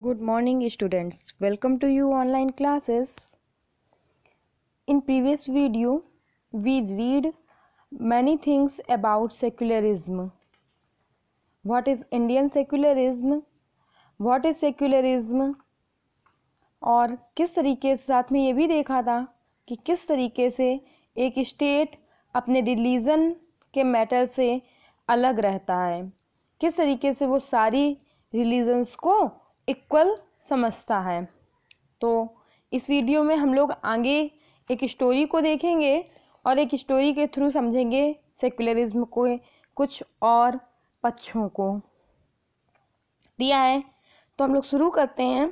Good morning students, welcome to you online classes. In previous video we read many things about secularism. What is Indian secularism? What is secularism? और किस तरीके से साथ में ये भी देखा था कि किस तरीके से एक स्टेट अपने रिलीजन के मैटर से अलग रहता है, किस तरीके से वो सारी रिलीजन्स को इक्वल समझता है। तो इस वीडियो में हम लोग आगे एक स्टोरी को देखेंगे और एक स्टोरी के थ्रू समझेंगे सेक्युलरिज्म को कुछ और पक्षों को। दिया है तो हम लोग शुरू करते हैं।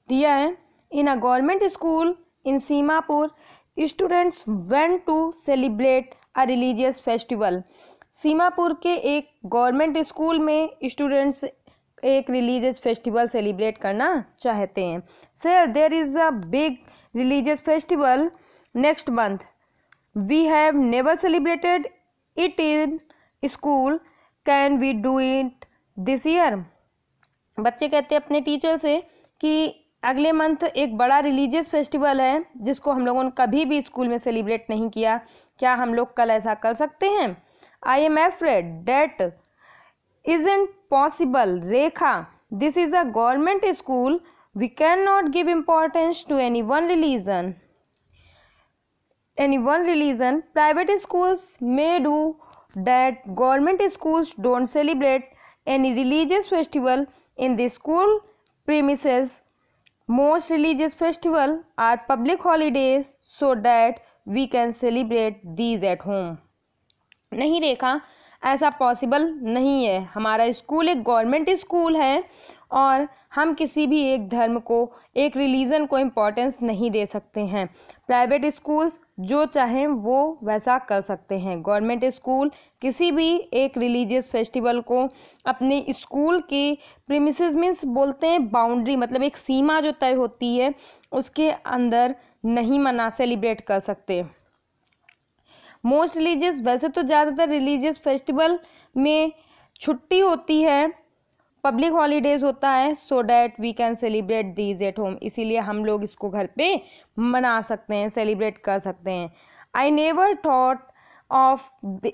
दिया है, in a government school in Seemapur students went to celebrate a religious festival. Seemapur के एक गवर्नमेंट स्कूल में स्टूडेंट्स एक रिलीजियस फेस्टिवल सेलिब्रेट करना चाहते हैं। Sir, there is a big religious festival next month, we have never celebrated it in school, can we do it this year. बच्चे कहते हैं अपने टीचर से कि अगले मंथ एक बड़ा रिलीजियस फेस्टिवल है जिसको हम लोगों ने कभी भी स्कूल में सेलिब्रेट नहीं किया, क्या हम लोग कल ऐसा कर सकते हैं। I am afraid that isn't possible, Rekha. This is a government school. We cannot give importance to any one religion. Private schools may do that. Government schools don't celebrate any religious festival in the school premises. Most religious festivals are public holidays so that we can celebrate these at home. नहीं रेखा, ऐसा possible नहीं है। हमारा school एक government school है और हम किसी भी एक धर्म को, एक रिलीजन को इम्पोर्टेंस नहीं दे सकते हैं। प्राइवेट स्कूल्स जो चाहें वो वैसा कर सकते हैं। गवर्नमेंट स्कूल किसी भी एक रिलीजियस फेस्टिवल को अपने स्कूल के प्रीमिसेस मीन्स बोलते हैं बाउंड्री, मतलब एक सीमा जो तय होती है उसके अंदर नहीं सेलिब्रेट कर सकते। मोस्ट रिलीजियस, वैसे तो ज़्यादातर रिलीजियस फेस्टिवल में छुट्टी होती है, पब्लिक हॉलीडेज होता है, so that we can celebrate these at home, इसीलिए हम लोग इसको घर पे मना सकते हैं, सेलिब्रेट कर सकते हैं। I never thought of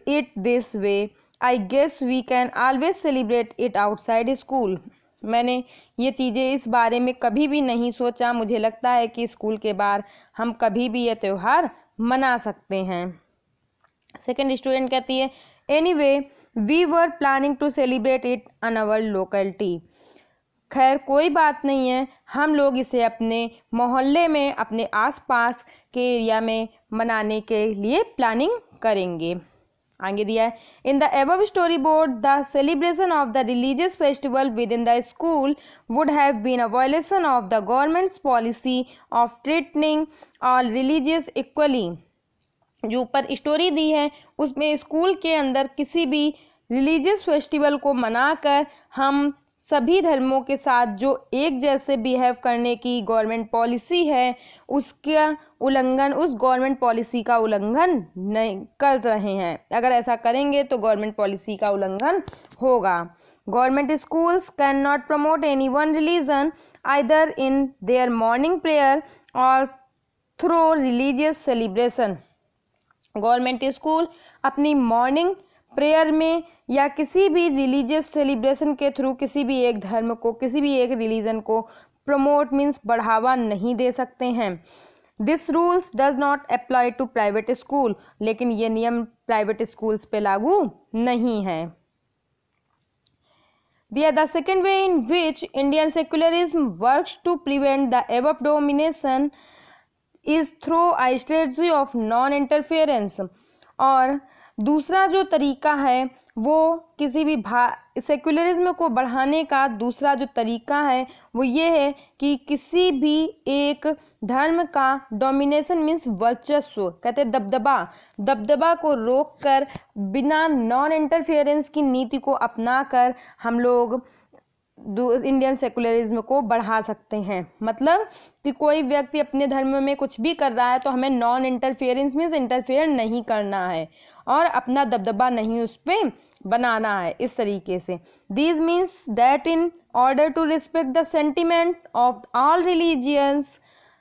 it this way, I guess we can always celebrate it outside school. मैंने ये चीज़ें इस बारे में कभी भी नहीं सोचा, मुझे लगता है कि स्कूल के बाहर हम कभी भी ये त्यौहार मना सकते हैं। सेकेंड स्टूडेंट कहती है, anyway we were planning to celebrate it on our locality. खैर कोई बात नहीं है, हम लोग इसे अपने मोहल्ले में, अपने आसपास के एरिया में मनाने के लिए प्लानिंग करेंगे। आगे दिया है, in the above storyboard the celebration of the religious festival within the school would have been a violation of the government's policy of treating all religious equally. जो ऊपर स्टोरी दी है उसमें school के अंदर किसी भी religious festival को मनाकर हम सभी धर्मों के साथ जो एक जैसे बिहेव करने की गवर्नमेंट पॉलिसी है उसका उल्लंघन, उस गवर्नमेंट पॉलिसी का उल्लंघन नहीं कर रहे हैं। अगर ऐसा करेंगे तो गवर्नमेंट पॉलिसी का उल्लंघन होगा। Government schools can not promote any one religion either in their morning prayer और through religious celebration. Government school अपनी मॉर्निंग प्रेयर में या किसी भी रिलीजियस सेलिब्रेशन के थ्रू किसी भी एक धर्म को, किसी भी एक रिलीजन को प्रमोट मीन्स बढ़ावा नहीं दे सकते हैं। This rules does not apply to private school, लेकिन ये नियम प्राइवेट स्कूल्स पे लागू नहीं है। The second way in which Indian secularism works to prevent the above domination is through I strategy of non interference. और दूसरा जो तरीका है वो किसी भी सेक्युलरिज्म को बढ़ाने का दूसरा जो तरीका है वो ये है कि किसी भी एक धर्म का डोमिनेशन मीन्स वर्चस्व, कहते हैं दबदबा को रोककर बिना नॉन इंटरफेरेंस की नीति को अपनाकर हम लोग इंडियन सेकुलरिज्म को बढ़ा सकते हैं। मतलब कि कोई व्यक्ति अपने धर्म में कुछ भी कर रहा है तो हमें नॉन इंटरफेरेंस मीन्स इंटरफेयर नहीं करना है और अपना दबदबा नहीं उस पर बनाना है, इस तरीके से। This means that in order to respect the sentiment of all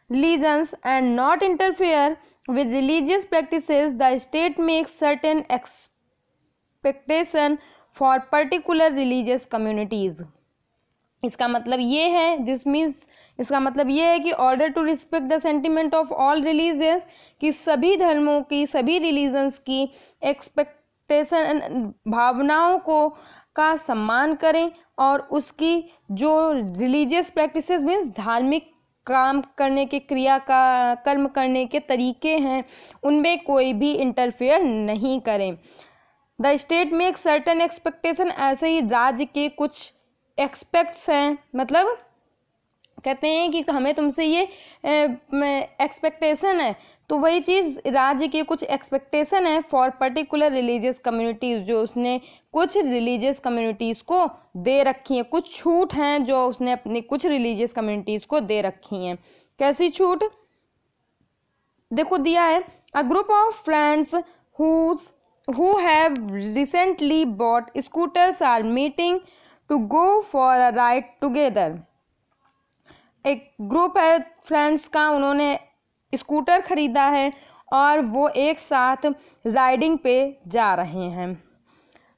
religions and not interfere with religious practices, the state makes certain expectation for particular religious communities। इसका मतलब ये है, दिस मीन्स इसका मतलब ये है कि order to respect the sentiment of all religious, कि सभी धर्मों की, सभी रिलीजन्स की एक्सपेक्टेशन, भावनाओं को का सम्मान करें और उसकी जो रिलीजियस प्रैक्टिसेस मीन्स धार्मिक काम करने के कर्म करने के तरीके हैं उनमें कोई भी इंटरफेयर नहीं करें। The state make certain expectation, ऐसे ही राज्य के कुछ एक्सपेक्ट्स हैं, मतलब कहते हैं कि हमें तुमसे ये एक्सपेक्टेशन है, तो वही चीज़ राज्य के कुछ एक्सपेक्टेशन है फॉर पर्टिकुलर रिलीजियस कम्युनिटीज़, जो उसने कुछ रिलीजियस कम्युनिटीज़ को दे रखी हैं, कुछ छूट हैं जो उसने अपनी कुछ रिलीजियस कम्युनिटीज़ को दे रखी हैं। कैसी छूट? देखो दिया है, a group of friends who have recently bought scooters are meeting to go for a ride together। एक ग्रुप है फ्रेंड्स का, उन्होंने स्कूटर खरीदा है और वो एक साथ राइडिंग पे जा रहे हैं।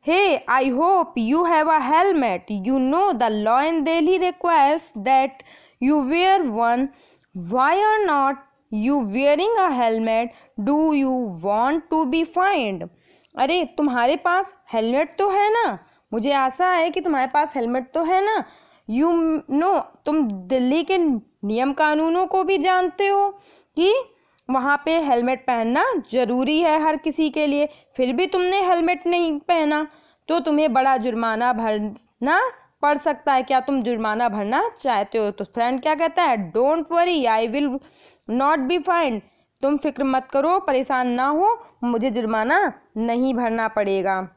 Hey, I hope you have a helmet, you know the law in Delhi requires that you wear one, why are not you wearing a helmet, do you want to be fined. अरे तुम्हारे पास helmet तो है ना, मुझे आशा है कि तुम्हारे पास helmet तो है ना। यू नो, तुम दिल्ली के नियम कानूनों को भी जानते हो कि वहाँ पे हेलमेट पहनना ज़रूरी है हर किसी के लिए, फिर भी तुमने हेलमेट नहीं पहना तो तुम्हें बड़ा जुर्माना भरना पड़ सकता है। क्या तुम जुर्माना भरना चाहते हो? तो फ्रेंड क्या कहता है, don't worry, I will not be find, तुम फिक्र मत करो, परेशान ना हो, मुझे जुर्माना नहीं भरना पड़ेगा।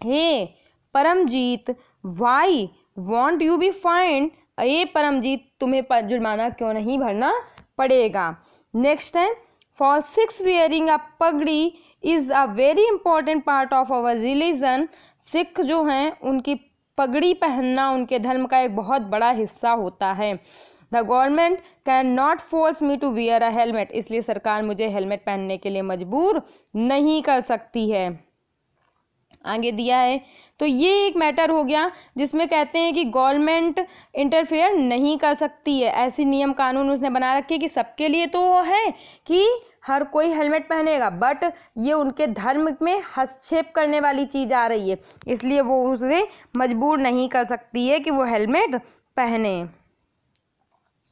Hey Paramjeet, why want you be fined, ये परमजीत तुम्हें जुर्माना क्यों नहीं भरना पड़ेगा। नेक्स्ट है, for six wearing a pagdi is a very important part of our religion. Sikh जो हैं उनकी पगड़ी पहनना उनके धर्म का एक बहुत बड़ा हिस्सा होता है। The government can not force me to wear a helmet, इसलिए सरकार मुझे हेलमेट पहनने के लिए मजबूर नहीं कर सकती है। आगे दिया है, तो ये एक मैटर हो गया जिसमें कहते हैं कि गवर्नमेंट इंटरफेयर नहीं कर सकती है, ऐसी नियम कानून उसने बना रखे कि सबके लिए तो वो है कि हर कोई हेलमेट पहनेगा, बट ये उनके धर्म में हस्तक्षेप करने वाली चीज़ आ रही है, इसलिए वो उसे मजबूर नहीं कर सकती है कि वो हेलमेट पहने।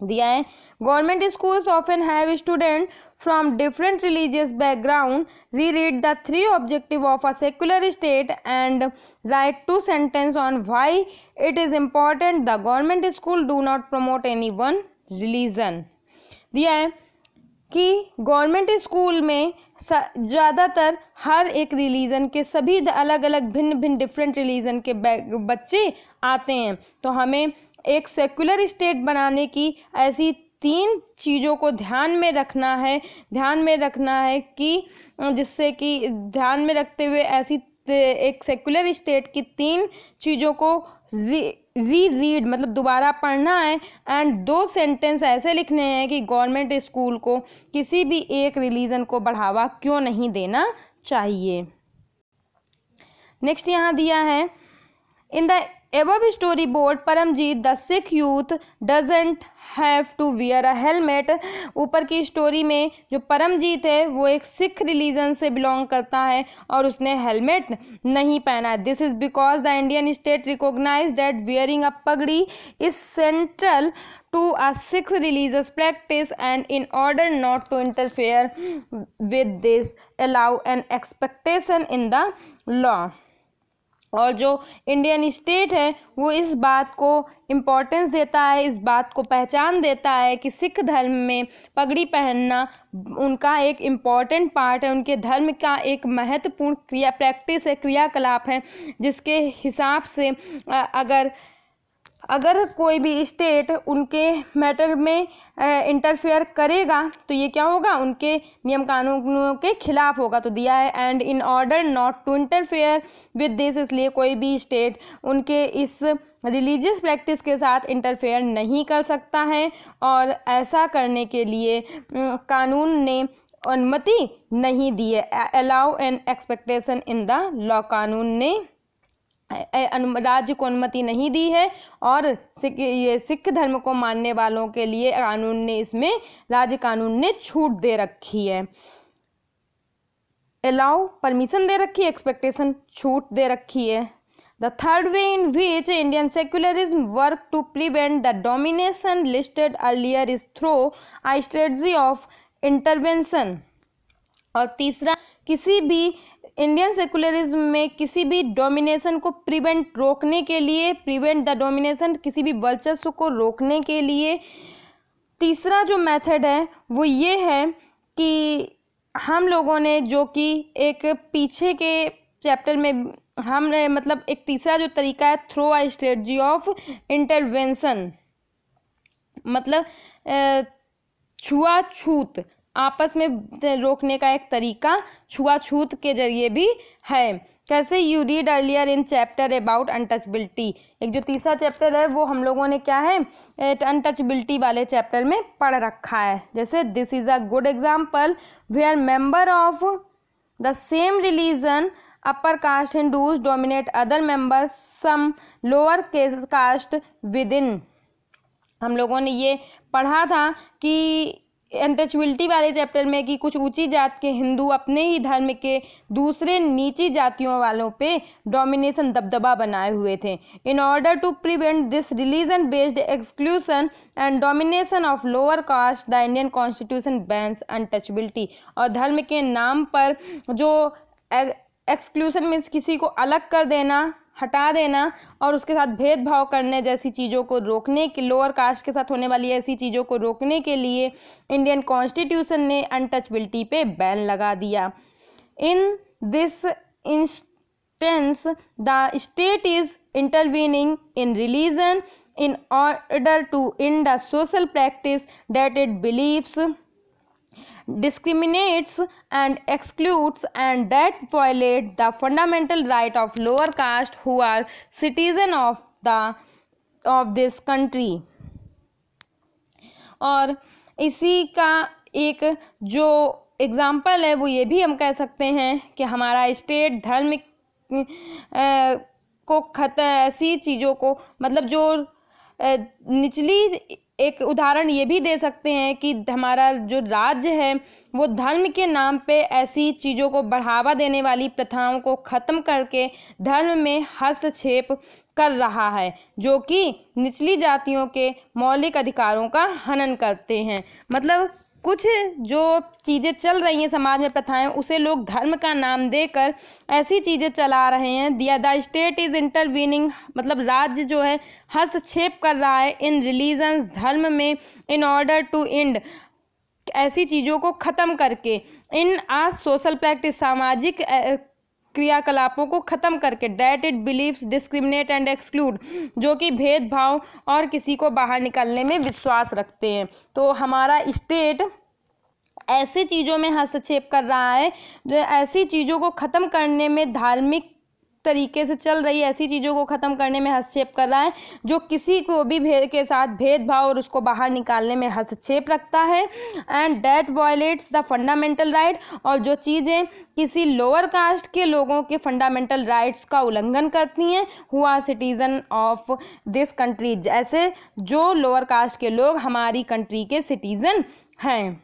दिया है, government schools often have student from different religious background read the 3 objective of a secular state and right 2 sentence on why it is important the government school do not promote any one religion. दिया है कि government school में ज़्यादातर हर एक religion के सभी अलग अलग भिन्न भिन्न डिफरेंट रिलीजन के बच्चे आते हैं, तो हमें एक सेक्युलर स्टेट बनाने की ऐसी 3 चीज़ों को ध्यान में रखना है कि जिससे कि ध्यान में रखते हुए ऐसी एक सेक्युलर स्टेट की 3 चीज़ों को रीड मतलब दोबारा पढ़ना है एंड 2 सेंटेंस ऐसे लिखने हैं कि गवर्नमेंट स्कूल को किसी भी एक रिलीजन को बढ़ावा क्यों नहीं देना चाहिए। नेक्स्ट यहाँ दिया है, in the above storyboard Paramjeet the Sikh youth doesn't have to wear a helmet. ऊपर की स्टोरी में जो परमजीत है वो एक सिख रिलीजन से बिलोंग करता है और उसने हेलमेट नहीं पहना। This is because the Indian state recognise that wearing a pagdi is central to a Sikh religious practice and in order not to interfere with this allow an expectation in the law। और जो Indian state है वो इस बात को importance देता है, इस बात को पहचान देता है कि सिख धर्म में पगड़ी पहनना उनका एक इम्पॉर्टेंट पार्ट है, उनके धर्म का एक महत्वपूर्ण प्रैक्टिस है, क्रियाकलाप है, जिसके हिसाब से अगर अगर कोई भी स्टेट उनके मैटर में इंटरफेयर करेगा तो ये क्या होगा, उनके नियम कानूनों के खिलाफ होगा। तो दिया है and in order not to interfere with this, इसलिए कोई भी स्टेट उनके इस रिलीजियस प्रैक्टिस के साथ इंटरफेयर नहीं कर सकता है, और ऐसा करने के लिए कानून ने अनुमति नहीं दी है। Allow an expectation in the law, कानून ने राज्य को अनुमति नहीं दी है, और ये सिख धर्म को मानने वालों के लिए कानून ने इसमें राज्य कानून ने छूट दे रखी है। अलाउ परमिशन दे रखी है, एक्सपेक्टेशन छूट दे रखी है। The third way in which Indian secularism work to prevent the domination listed earlier is through a strategy of intervention। और तीसरा, किसी भी इंडियन सेकुलरिज्म में किसी भी डोमिनेशन को प्रिवेंट रोकने के लिए, प्रिवेंट द डोमिनेशन, किसी भी वर्चस्व को रोकने के लिए तीसरा जो मेथड है वो ये है कि हम लोगों ने, जो कि एक पीछे के चैप्टर में हमने मतलब एक तीसरा जो तरीका है through a strategy of intervention, मतलब छुआछूत, आपस में रोकने का एक तरीका छुआछूत के जरिए भी है। कैसे, you read earlier in chapter about untouchability, एक जो तीसरा चैप्टर है वो हम लोगों ने क्या है अनटचबिलिटी वाले चैप्टर में पढ़ रखा है। जैसे this is a good example where member of the same religion upper caste Hindus dominate other members some lower caste within. हम लोगों ने ये पढ़ा था कि अनटचबिलिटी वाले चैप्टर में कि कुछ ऊंची जात के हिंदू अपने ही धर्म के दूसरे नीची जातियों वालों पे डोमिनेशन दबदबा बनाए हुए थे। In order to prevent this religion based exclusion and domination of lower caste the Indian constitution bans untouchability. और धर्म के नाम पर जो एक्सक्लूशन मीन्स किसी को अलग कर देना, हटा देना, और उसके साथ भेदभाव करने जैसी चीज़ों को रोकने के, लोअर कास्ट के साथ होने वाली ऐसी चीज़ों को रोकने के लिए इंडियन कॉन्स्टिट्यूशन ने अनटचबिलिटी पे बैन लगा दिया। In this instance the state is intervening in religion in order to in the social practice that it believes discriminates and excludes and that violate the fundamental right of lower caste who are citizen of this country। और इसी का एक जो example है वो ये भी हम कह सकते हैं कि हमारा स्टेट धर्म को ऐसी चीज़ों को, मतलब जो निचली, एक उदाहरण ये भी दे सकते हैं कि हमारा जो राज्य है वो धर्म के नाम पे ऐसी चीज़ों को बढ़ावा देने वाली प्रथाओं को ख़त्म करके धर्म में हस्तक्षेप कर रहा है, जो कि निचली जातियों के मौलिक अधिकारों का हनन करते हैं। मतलब कुछ जो चीज़ें चल रही हैं समाज में, प्रथाएं, उसे लोग धर्म का नाम देकर ऐसी चीज़ें चला रहे हैं। द स्टेट इज़ इंटरवीनिंग, मतलब राज्य जो है हस्तक्षेप कर रहा है इन रिलीजन्स, धर्म में, इन ऑर्डर टू एंड, ऐसी चीज़ों को ख़त्म करके, इन आ सोशल प्रैक्टिस, सामाजिक क्रियाकलापों को ख़त्म करके, that it beliefs discriminate and exclude, जो कि भेदभाव और किसी को बाहर निकलने में विश्वास रखते हैं। तो हमारा स्टेट ऐसी चीज़ों में हस्तक्षेप कर रहा है, जो ऐसी चीज़ों को ख़त्म करने में, धार्मिक तरीके से चल रही ऐसी चीज़ों को ख़त्म करने में हस्तक्षेप कर रहा है, जो किसी को भी भेद के साथ भेदभाव और उसको बाहर निकालने में हस्तक्षेप रखता है। And that violets the fundamental right, और जो चीज़ें किसी लोअर कास्ट के लोगों के फंडामेंटल राइट्स का उल्लंघन करती हैं, who are citizen of this country, जैसे जो लोअर कास्ट के लोग हमारी कंट्री के सिटीज़न हैं,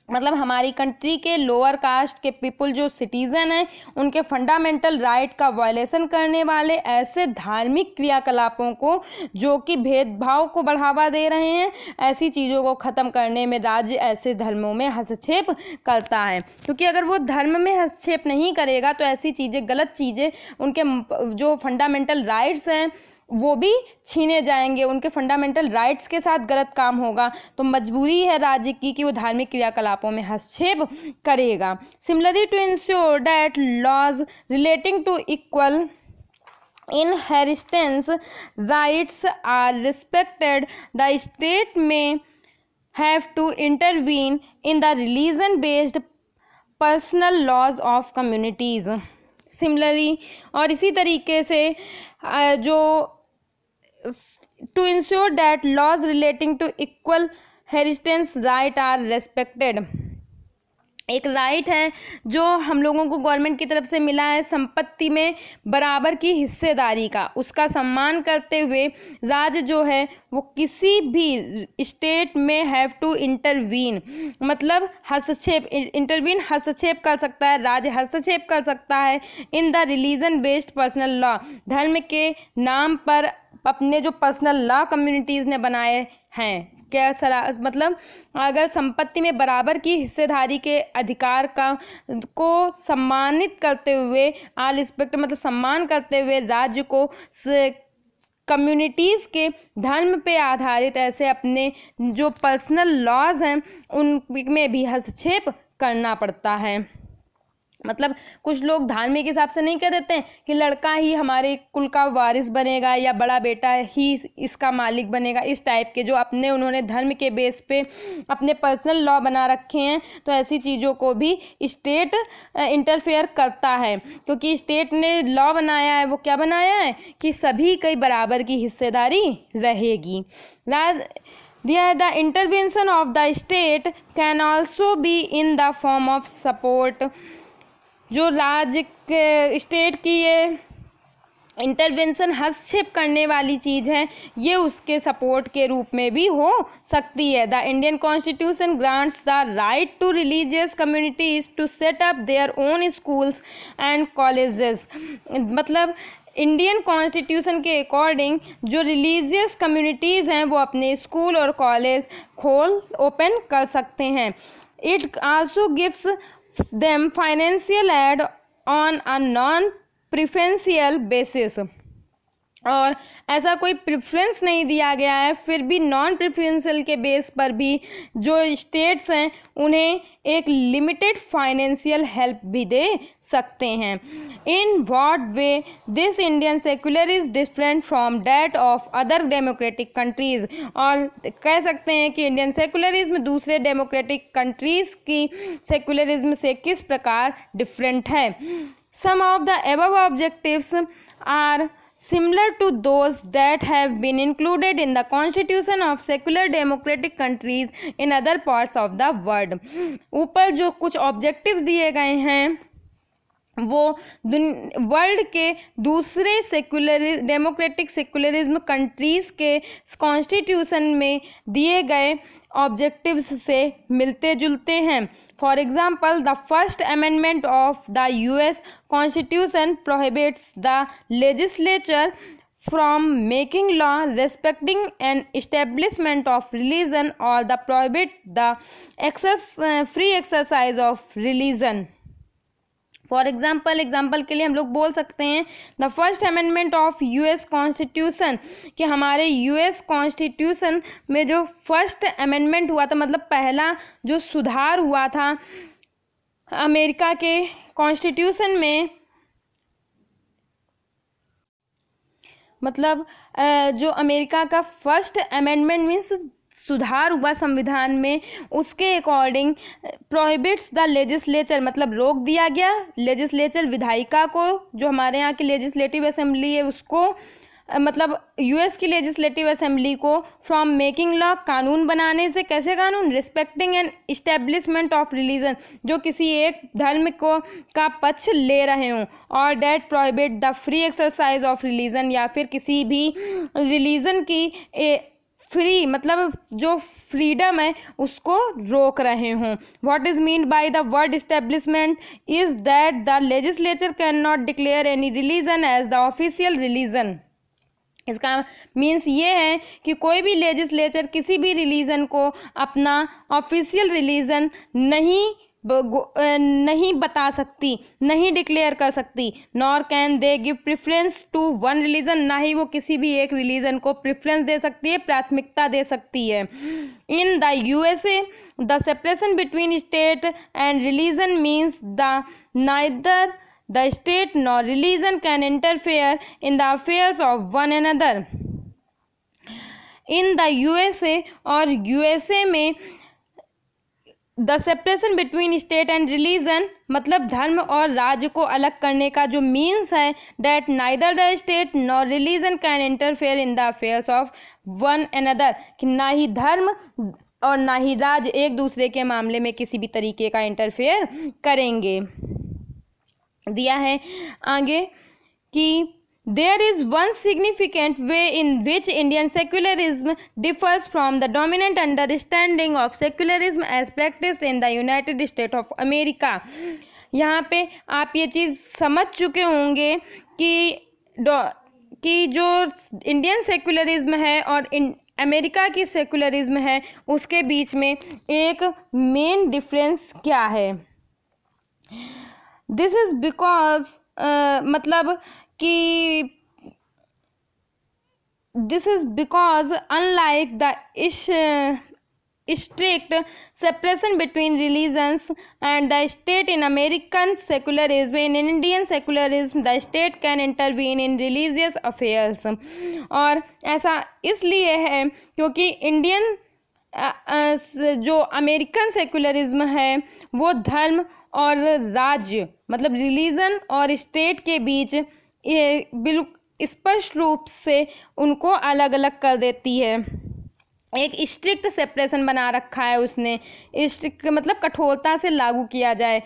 मतलब हमारी कंट्री के लोअर कास्ट के पीपल जो सिटीज़न हैं, उनके फंडामेंटल राइट का वायलेशन करने वाले ऐसे धार्मिक क्रियाकलापों को जो कि भेदभाव को बढ़ावा दे रहे हैं, ऐसी चीज़ों को ख़त्म करने में राज्य ऐसे धर्मों में हस्तक्षेप करता है। क्योंकि अगर वो धर्म में हस्तक्षेप नहीं करेगा तो ऐसी चीज़ें, गलत चीज़ें, उनके जो फंडामेंटल राइट्स हैं वो भी छीने जाएंगे, उनके फंडामेंटल राइट्स के साथ गलत काम होगा। तो मजबूरी है राज्य की कि वो धार्मिक क्रियाकलापों में हस्तक्षेप करेगा। Similarly to ensure that laws relating to equal inheritance rights are respected, the state may have to intervene in the religion-based personal laws of communities. Similarly, और इसी तरीके से जो to ensure that laws relating to equal inheritance right are respected, एक right है जो हम लोगों को गवर्नमेंट की तरफ से मिला है संपत्ति में बराबर की हिस्सेदारी का, उसका सम्मान करते हुए राज्य जो है वो किसी भी स्टेट में हैव टू इंटरवीन, मतलब हस्तक्षेप, इंटरवीन हस्तक्षेप कर सकता है, राज्य हस्तक्षेप कर सकता है in the religion based personal law, धर्म के नाम पर अपने जो पर्सनल लॉ कम्युनिटीज़ ने बनाए हैं, क्या मतलब अगर संपत्ति में बराबर की हिस्सेदारी के अधिकार को सम्मानित करते हुए आल रिस्पेक्ट मतलब सम्मान करते हुए राज्य को कम्युनिटीज़ के धर्म पे आधारित ऐसे अपने जो पर्सनल लॉज हैं उनमें भी हस्तक्षेप करना पड़ता है। मतलब कुछ लोग धार्मिक हिसाब से नहीं कह देते हैं कि लड़का ही हमारे कुल का वारिस बनेगा या बड़ा बेटा ही इसका मालिक बनेगा, इस टाइप के जो अपने उन्होंने धर्म के बेस पे अपने पर्सनल लॉ बना रखे हैं, तो ऐसी चीज़ों को भी स्टेट इंटरफेयर करता है, क्योंकि स्टेट ने लॉ बनाया है, वो क्या बनाया है कि सभी की बराबर की हिस्सेदारी रहेगी। The intervention of the state can also be in the form of support, जो राज्य के स्टेट की ये इंटरवेंशन हस्तक्षेप करने वाली चीज़ है, ये उसके सपोर्ट के रूप में भी हो सकती है। The Indian constitution grants the right to religious communities to set up their own schools and colleges, मतलब इंडियन कॉन्स्टिट्यूशन के अकॉर्डिंग जो रिलीजियस कम्युनिटीज़ हैं वो अपने स्कूल और कॉलेज ओपन कर सकते हैं। It also gives them financial aid on a non-preferential basis, और ऐसा कोई प्रेफरेंस नहीं दिया गया है, फिर भी नॉन प्रेफरेंशियल के बेस पर भी जो स्टेट्स हैं उन्हें एक लिमिटेड फाइनेंशियल हेल्प भी दे सकते हैं। In what way this Indian secular is different from that of other democratic countries, और कह सकते हैं कि इंडियन सेक्युलरिज्म दूसरे डेमोक्रेटिक कंट्रीज़ की सेक्युलरिज्म से किस प्रकार डिफरेंट है। Some of the above objectives are similar to those that have been included in the constitution of secular democratic countries in other parts of the world। ऊपर जो कुछ objectives दिए गए हैं वो वर्ल्ड के दूसरे डेमोक्रेटिक सेक्युलरिज्म कंट्रीज़ के कॉन्स्टिट्यूशन में दिए गए ऑब्जेक्टिव्स से मिलते जुलते हैं। For example, the first amendment of the US constitution prohibits the legislature from making law respecting an establishment of religion or the prohibit the free exercise of religion। For example के लिए हम लोग बोल सकते हैं the first amendment of US constitution, कि हमारे US constitution में जो फर्स्ट अमेंडमेंट हुआ था, मतलब पहला जो सुधार हुआ था अमेरिका के कॉन्स्टिट्यूशन में, मतलब जो अमेरिका का फर्स्ट अमेंडमेंट मीन्स सुधार हुआ संविधान में, उसके अकॉर्डिंग प्रोहिबिट्स द लेजिस्लेचर, मतलब रोक दिया गया लेजिस्लेचर विधायिका को, जो हमारे यहाँ की लेजिस्लेटिव असेंबली है उसको, मतलब US की लेजिस्लेटिव असेंबली को फ्रॉम मेकिंग लॉ, कानून बनाने से। कैसे कानून? Respecting and establishment of religion, जो किसी एक धर्म को का पक्ष ले रहे हों, और that prohibit the free exercise of religion, या फिर किसी भी रिलीजन की फ्री मतलब जो फ्रीडम है उसको रोक रहे हों। What is mean by the word establishment is that the legislature can not declare any religion as the official religion. इसका मीन्स ये है कि कोई भी लेजिस्लेचर किसी भी रिलीजन को अपना ऑफिशियल रिलीजन नहीं बता सकती, नहीं डिक्लेयर कर सकती। Nor can they give preference to one religion, ना ही वो किसी भी एक रिलीजन को प्रेफरेंस दे सकती है, प्राथमिकता दे सकती है। In the USA the separation between state and religion means the neither the state nor religion can interfere in the affairs of one another. In the USA और यूएसए में the separation between state and religion मतलब धर्म और राज्य को अलग करने का जो मीन्स है that neither the state nor religion can interfere in the affairs of one another, कि ना ही धर्म और ना ही राज्य एक दूसरे के मामले में किसी भी तरीके का इंटरफेयर करेंगे। दिया है आगे कि there is one significant way in which Indian secularism differs from the dominant understanding of secularism as practiced in the United States of America। यहाँ पे आप ये चीज़ समझ चुके होंगे कि जो इंडियन सेकुलरिज्म है और अमेरिका की सेकुलरिज्म है उसके बीच में एक मेन डिफरेंस क्या है। दिस इज़ बिकॉज मतलब कि this is because unlike the strict separation between religions and the state in American secularism, in Indian secularism the state can intervene in religious affairs। और ऐसा इसलिए है क्योंकि इंडियन जो अमेरिकन सेकुलरिज्म है वो धर्म और राज्य मतलब रिलीजन और स्टेट के बीच बिल्कुल स्पष्ट रूप से उनको अलग अलग कर देती है। एक स्ट्रिक्ट सेपरेशन बना रखा है उसने, स्ट्रिक्ट मतलब कठोरता से लागू किया जाए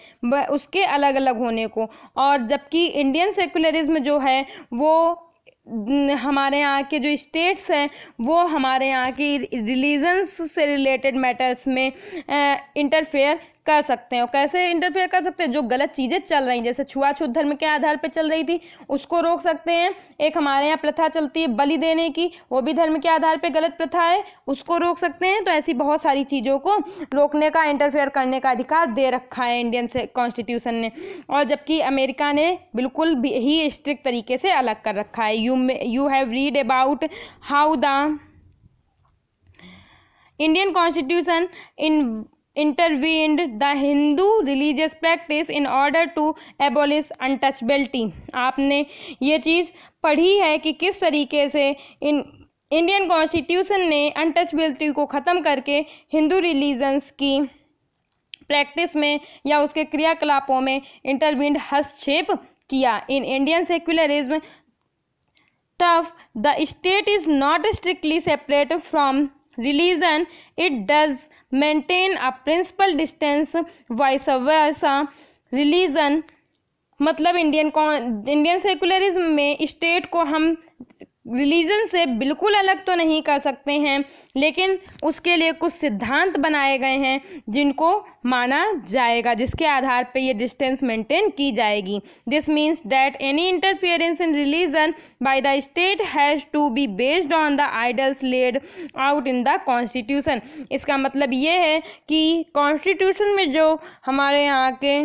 उसके अलग अलग होने को। और जबकि इंडियन सेकुलरिज्म जो है वो हमारे यहाँ के जो स्टेट्स हैं वो हमारे यहाँ की रिलीजन्स से रिलेटेड मैटर्स में इंटरफेयर कर सकते हैं। और कैसे इंटरफेयर कर सकते हैं, जो गलत चीज़ें चल रही जैसे छुआछूत धर्म के आधार पर चल रही थी उसको रोक सकते हैं। एक हमारे यहाँ प्रथा चलती है बलि देने की, वो भी धर्म के आधार पर गलत प्रथा है, उसको रोक सकते हैं। तो ऐसी बहुत सारी चीज़ों को रोकने का इंटरफेयर करने का अधिकार दे रखा है इंडियन से कॉन्स्टिट्यूशन ने। और जबकि अमेरिका ने बिल्कुल भी ही स्ट्रिक्ट तरीके से अलग कर रखा है। You have read about how the Indian constitution intervened the Hindu religious practice in order to abolish untouchability। आपने ये चीज़ पढ़ी है कि किस तरीके से इंडियन कॉन्स्टिट्यूशन ने अनटचबिलिटी को ख़त्म करके हिंदू रिलीजन्स की प्रैक्टिस में या उसके क्रियाकलापों में इंटरवीन्ड हस्तक्षेप किया। In Indian secularism tough the state is not strictly separate from religion, it does maintain a principal distance, vice versa religion मतलब इंडियन सेकुलरिज्म में स्टेट को हम रिलीजन से बिल्कुल अलग तो नहीं कर सकते हैं, लेकिन उसके लिए कुछ सिद्धांत बनाए गए हैं जिनको माना जाएगा, जिसके आधार पे ये डिस्टेंस मेंटेन की जाएगी। This means that any interference in religion by the state has to be based on the ideals laid out in the constitution. इसका मतलब ये है कि कॉन्स्टिट्यूशन में जो हमारे यहाँ के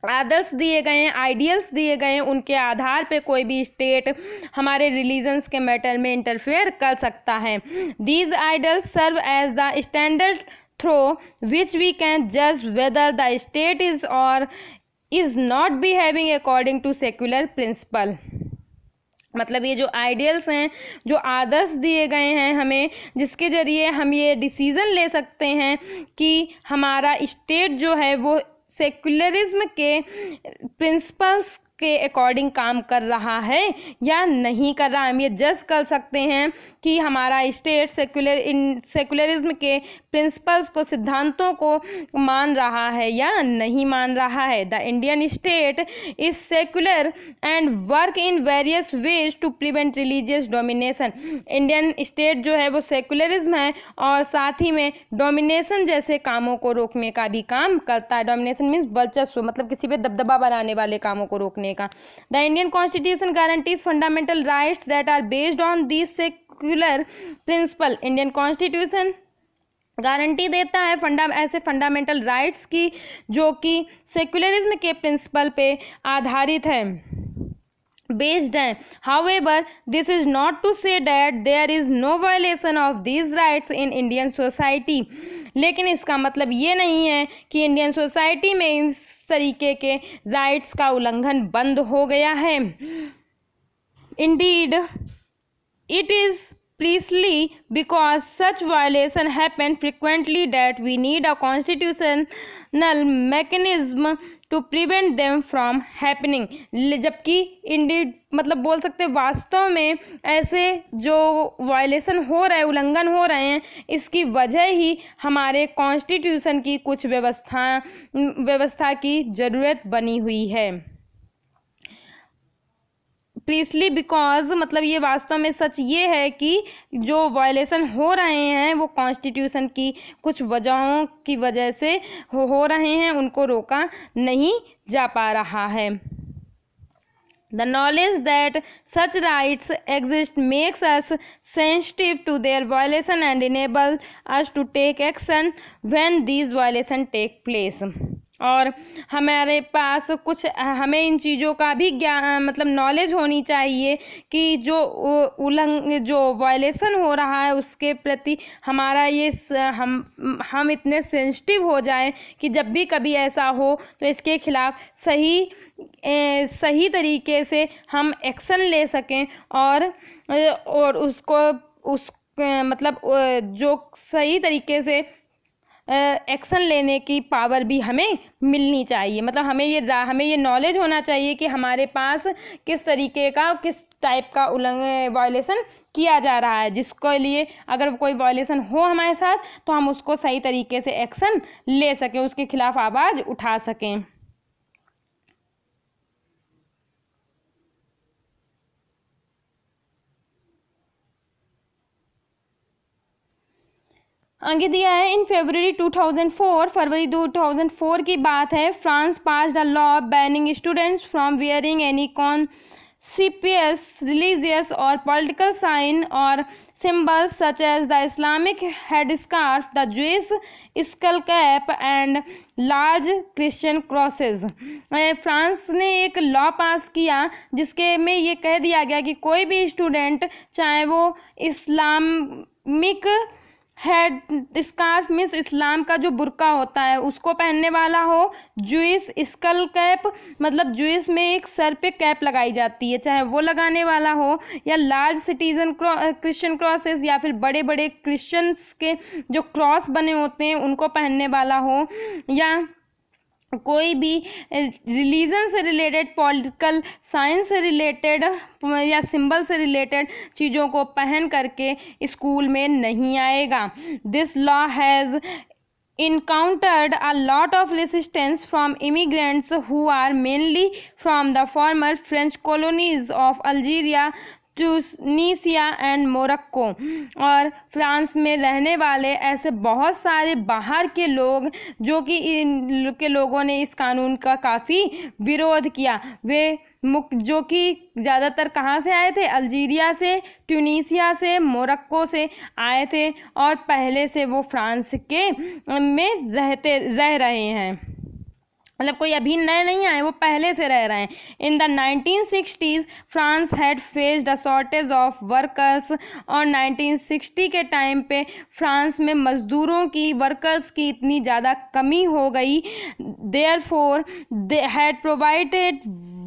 आदर्श दिए गए हैं, आइडियल्स दिए गए हैं, उनके आधार पे कोई भी स्टेट हमारे रिलीजन्स के मैटर में इंटरफेयर कर सकता है। These ideals serve as the standard through which we can जज whether the state is or is not behaving according to secular principle. मतलब ये जो आइडियल्स हैं, जो आदर्श दिए गए हैं हमें, जिसके ज़रिए हम ये डिसीज़न ले सकते हैं कि हमारा स्टेट जो है वो सेक्युलरिज्म के प्रिंसिपल्स के अकॉर्डिंग काम कर रहा है या नहीं कर रहा। हम ये जज कर सकते हैं कि हमारा स्टेट सेक्युलरिज्म के प्रिंसिपल्स को, सिद्धांतों को मान रहा है या नहीं मान रहा है। The Indian state is secular and work in various ways to prevent religious domination. Indian state जो है वो सेक्युलरिज्म है और साथ ही में डोमिनेशन जैसे कामों को रोकने का भी काम करता है। डोमिनेशन मीन्स वर्चस्व, मतलब किसी पे दबदबा बनाने वाले कामों को रोकने का। The Indian constitution guarantees fundamental rights that are based on this secular principle. Indian constitution guarantee देता है ऐसे फंडामेंटल राइट्स की जो कि सेक्युलरिज्म के प्रिंसिपल पे आधारित हैं। बेस्ड हैं। However, this is not to say that there is no violation of these rights in Indian society. लेकिन इसका मतलब ये नहीं है कि इंडियन सोसाइटी में इस तरीके के राइट्स का उल्लंघन बंद हो गया है। Indeed, it is precisely because such violation happen frequently that we need a constitutional mechanism to prevent them from happening. जबकि इंडीड मतलब बोल सकते हैं वास्तव में ऐसे जो वायलेशन हो रहे उल्लंघन हो रहे हैं, इसकी वजह ही हमारे कॉन्स्टिट्यूशन की कुछ व्यवस्था की ज़रूरत बनी हुई है। प्रीसली बिकॉज मतलब ये वास्तव में सच ये है कि जो वायलेशन हो रहे हैं वो कॉन्स्टिट्यूशन की कुछ वजहों की वजह से हो रहे हैं, उनको रोका नहीं जा पा रहा है। The knowledge that such rights exist makes us sensitive to their violation and enable us to take action when these violations take place. और हमारे पास कुछ हमें इन चीज़ों का भी ज्ञान मतलब नॉलेज होनी चाहिए कि जो वायलेशन हो रहा है उसके प्रति हमारा ये हम इतने सेंसिटिव हो जाएं कि जब भी कभी ऐसा हो तो इसके खिलाफ सही तरीके से हम एक्शन ले सकें और उसको मतलब जो सही तरीके से एक्शन लेने की पावर भी हमें मिलनी चाहिए। मतलब हमें ये नॉलेज होना चाहिए कि हमारे पास किस टाइप का वायलेशन किया जा रहा है, जिसके लिए अगर कोई वायलेशन हो हमारे साथ तो हम उसको सही तरीके से एक्शन ले सकें, उसके खिलाफ आवाज़ उठा सकें। आगे दिया है इन फरवरी 2004 की बात है, France passed a law banning students from wearing any conspicuous religious or political sign or symbols such as the Islamic headscarf, the Jewish skull cap and large Christian crosses. France ने एक लॉ पास किया जिसके में ये कह दिया गया कि कोई भी स्टूडेंट चाहे वो इस्लामिक हेड स्कार्फ मीन्स इस्लाम का जो बुर्का होता है उसको पहनने वाला हो, जूइश स्कल कैप मतलब जूइश में एक सर पे कैप लगाई जाती है चाहे वो लगाने वाला हो, या लार्ज सिटीजन क्रिश्चियन क्रॉसेस या फिर बड़े बड़े क्रिश्चियंस के जो क्रॉस बने होते हैं उनको पहनने वाला हो, या कोई भी रिलीजन से रिलेटेड पॉलिटिकल साइंस से रिलेटेड या सिंबल से रिलेटेड चीज़ों को पहन करके स्कूल में नहीं आएगा। This law has encountered a lot of resistance from immigrants who are mainly from the former French colonies of Algeria, Tunisia and Morocco. और फ्रांस में रहने वाले ऐसे बहुत सारे बाहर के लोग जो कि इन के लोगों ने इस कानून का काफ़ी विरोध किया, वे जो कि ज़्यादातर कहाँ से आए थे, अल्जीरिया से, ट्यूनीसिया से, मोरक्को से आए थे और पहले से वो फ्रांस के में रह रहे हैं, मतलब कोई अभी नए नहीं आए, वो पहले से रह रहे हैं। In the 1960s France had faced a shortage of workers, और 1960 के टाइम पे फ्रांस में मज़दूरों की वर्कर्स की इतनी ज़्यादा कमी हो गई, therefore they had provided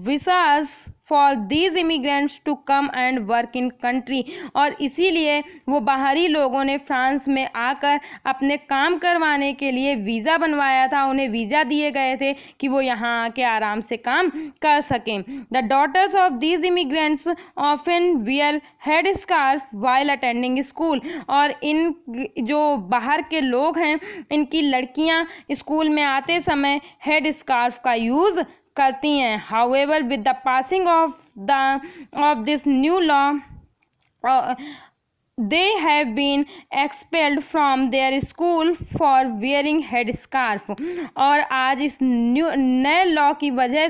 visas for these immigrants to come and work in country. और इसीलिए वो बाहरी लोगों ने फ्रांस में आकर अपने काम करवाने के लिए वीज़ा बनवाया था, उन्हें वीज़ा दिए गए थे कि वो यहाँ आके आराम से काम कर सकें। The daughters of these immigrants often wear head scarf while attending school. और इन जो बाहर के लोग हैं इनकी लड़कियाँ स्कूल में आते समय हेड स्कार्फ का यूज़ करती हैं। However with the passing of this new law they have been expelled from their school for wearing head scarf. और आज इस नए लॉ की वजह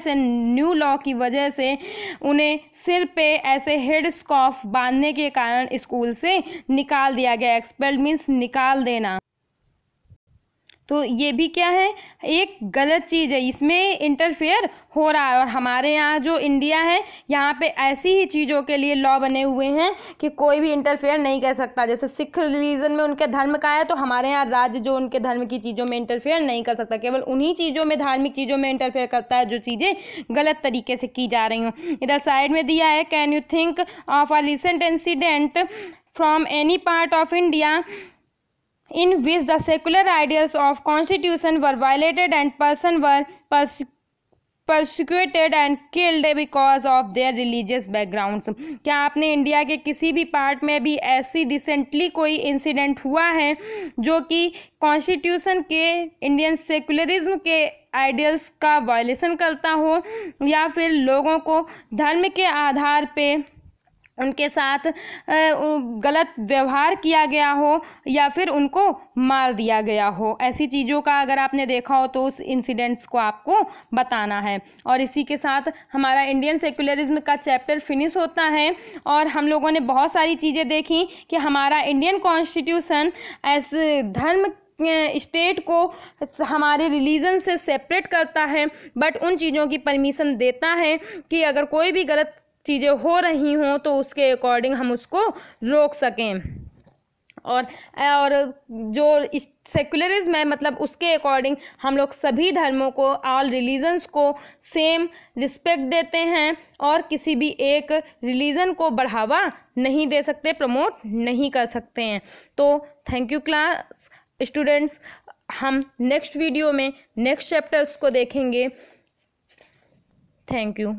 से उन्हें सिर पे ऐसे हेड स्कार्फ बांधने के कारण स्कूल से निकाल दिया गया। एक्सपेल्ड मीन्स निकाल देना। तो ये भी क्या है, एक गलत चीज़ है, इसमें इंटरफेयर हो रहा है। और हमारे यहाँ जो इंडिया है, यहाँ पे ऐसी ही चीज़ों के लिए लॉ बने हुए हैं कि कोई भी इंटरफेयर नहीं कर सकता। जैसे सिख रिलीजन में उनके धर्म का है, तो हमारे यहाँ राज्य जो उनके धर्म की चीज़ों में इंटरफेयर नहीं कर सकता, केवल उन्हीं चीज़ों में, धार्मिक चीज़ों में इंटरफेयर करता है जो चीज़ें गलत तरीके से की जा रही हों। इधर साइड में दिया है, can you think of a recent incident from any part of India in which the secular ideals of constitution were violated and persons were persecuted and killed because of their religious backgrounds। क्या आपने India के किसी भी part में भी ऐसी recently कोई incident हुआ है जो कि कॉन्स्टिट्यूशन के, इंडियन सेकुलरिज्म के आइडियल्स का वायलेशन करता हो, या फिर लोगों को धर्म के आधार पे उनके साथ गलत व्यवहार किया गया हो, या फिर उनको मार दिया गया हो? ऐसी चीज़ों का अगर आपने देखा हो तो उस इंसिडेंट्स को आपको बताना है। और इसी के साथ हमारा इंडियन सेकुलरिज्म का चैप्टर फिनिश होता है। और हम लोगों ने बहुत सारी चीज़ें देखी कि हमारा इंडियन कॉन्स्टिट्यूशन एस धर्म स्टेट को हमारे रिलीजन से सेपरेट करता है, बट उन चीज़ों की परमिशन देता है कि अगर कोई भी गलत चीज़ें हो रही हों तो उसके अकॉर्डिंग हम उसको रोक सकें। और जो सेकुलरिज्म है, मतलब उसके अकॉर्डिंग हम लोग सभी धर्मों को, ऑल रिलीजन्स को सेम रिस्पेक्ट देते हैं, और किसी भी एक रिलीजन को बढ़ावा नहीं दे सकते, प्रमोट नहीं कर सकते हैं। तो थैंक यू क्लास स्टूडेंट्स, हम नेक्स्ट वीडियो में नेक्स्ट चैप्टर्स को देखेंगे। Thank you.